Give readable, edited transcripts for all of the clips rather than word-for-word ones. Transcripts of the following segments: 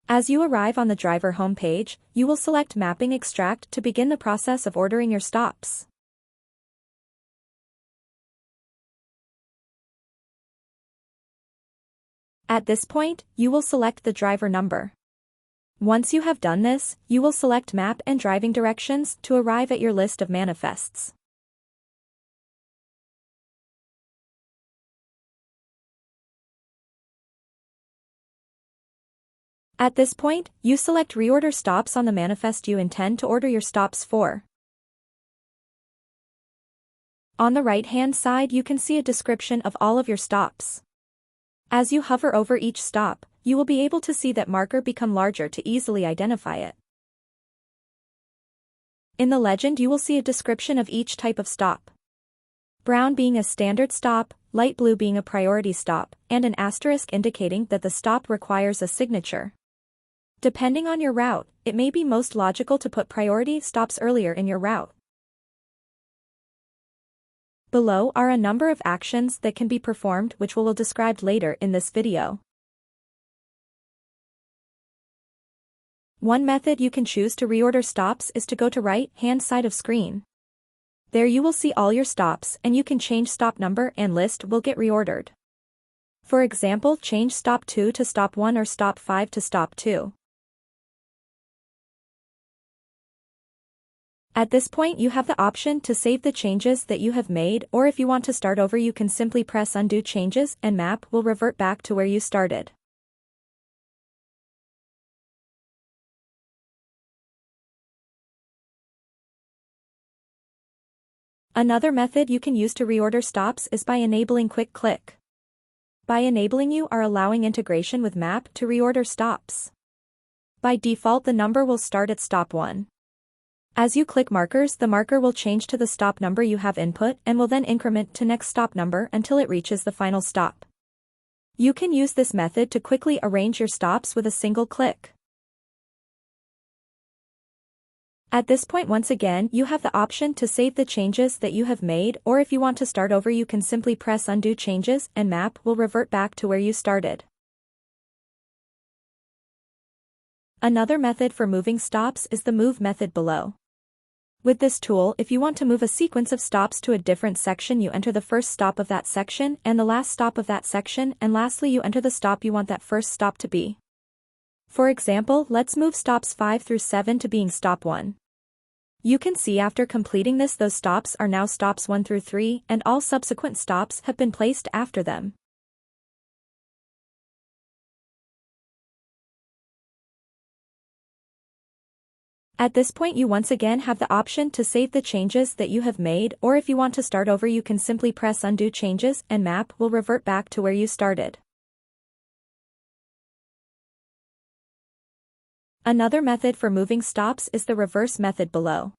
As you arrive on the driver homepage, you will select Mapping Extract to begin the process of ordering your stops. At this point, you will select the driver number. Once you have done this, you will select Map and Driving Directions to arrive at your list of manifests. At this point, you select Reorder Stops on the manifest you intend to order your stops for. On the right-hand side you can see a description of all of your stops. As you hover over each stop, you will be able to see that marker become larger to easily identify it. In the legend you will see a description of each type of stop. Brown being a standard stop, light blue being a priority stop, and an asterisk indicating that the stop requires a signature. Depending on your route, it may be most logical to put priority stops earlier in your route. Below are a number of actions that can be performed which we will describe later in this video. One method you can choose to reorder stops is to go to right-hand side of screen. There you will see all your stops and you can change stop number and list will get reordered. For example, change stop 2 to stop 1 or stop 5 to stop 2. At this point you have the option to save the changes that you have made, or if you want to start over you can simply press Undo Changes and Map will revert back to where you started. Another method you can use to reorder stops is by enabling Quick Click. By enabling you are allowing integration with Map to reorder stops. By default the number will start at stop 1. As you click markers, the marker will change to the stop number you have input and will then increment to next stop number until it reaches the final stop. You can use this method to quickly arrange your stops with a single click. At this point once again you have the option to save the changes that you have made, or if you want to start over you can simply press Undo Changes and Map will revert back to where you started. Another method for moving stops is the Move method below. With this tool, if you want to move a sequence of stops to a different section you enter the first stop of that section and the last stop of that section, and lastly you enter the stop you want that first stop to be. For example, let's move stops 5 through 7 to being stop 1. You can see after completing this those stops are now stops 1 through 3 and all subsequent stops have been placed after them. At this point you once again have the option to save the changes that you have made, or if you want to start over you can simply press Undo Changes and Map will revert back to where you started. Another method for moving stops is the Reverse method below.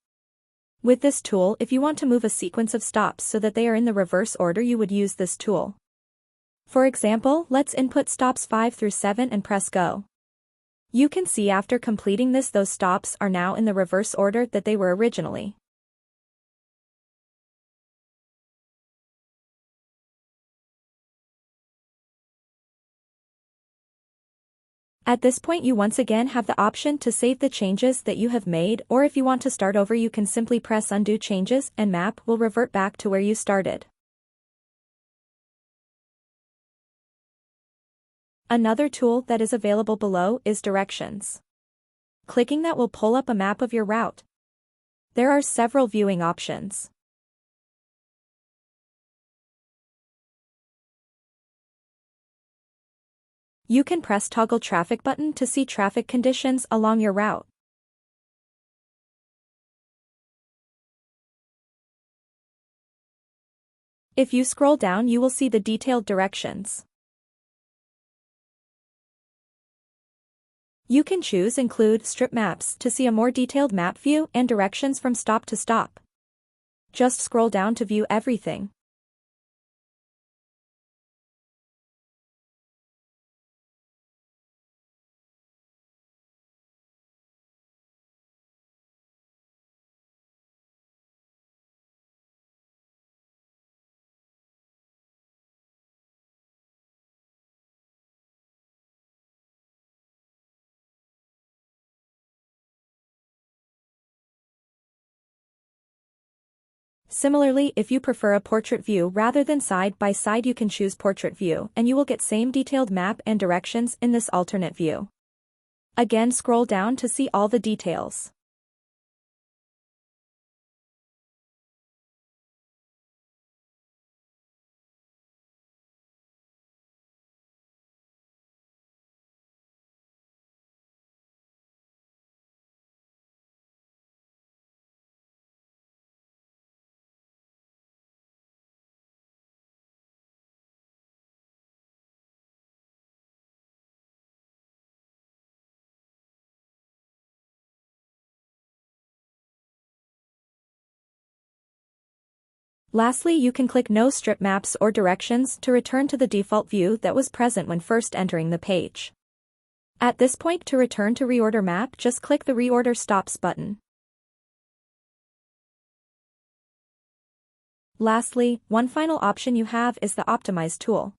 With this tool, if you want to move a sequence of stops so that they are in the reverse order you would use this tool. For example, let's input stops 5 through 7 and press Go. You can see after completing this those stops are now in the reverse order that they were originally. At this point you once again have the option to save the changes that you have made, or if you want to start over you can simply press Undo Changes and Map will revert back to where you started. Another tool that is available below is Directions. Clicking that will pull up a map of your route. There are several viewing options. You can press Toggle Traffic button to see traffic conditions along your route. If you scroll down you will see the detailed directions. You can choose Include Strip Maps to see a more detailed map view and directions from stop to stop. Just scroll down to view everything. Similarly, if you prefer a portrait view rather than side by side, you can choose portrait view and you will get same detailed map and directions in this alternate view. Again, scroll down to see all the details. Lastly, you can click No Strip Maps or Directions to return to the default view that was present when first entering the page. At this point, to return to Reorder Map, just click the Reorder Stops button. Lastly, one final option you have is the Optimize tool.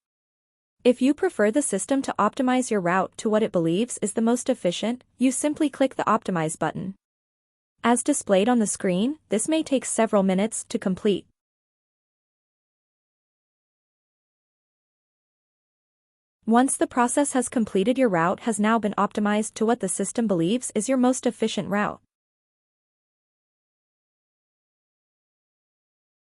If you prefer the system to optimize your route to what it believes is the most efficient, you simply click the Optimize button. As displayed on the screen, this may take several minutes to complete. Once the process has completed, your route has now been optimized to what the system believes is your most efficient route.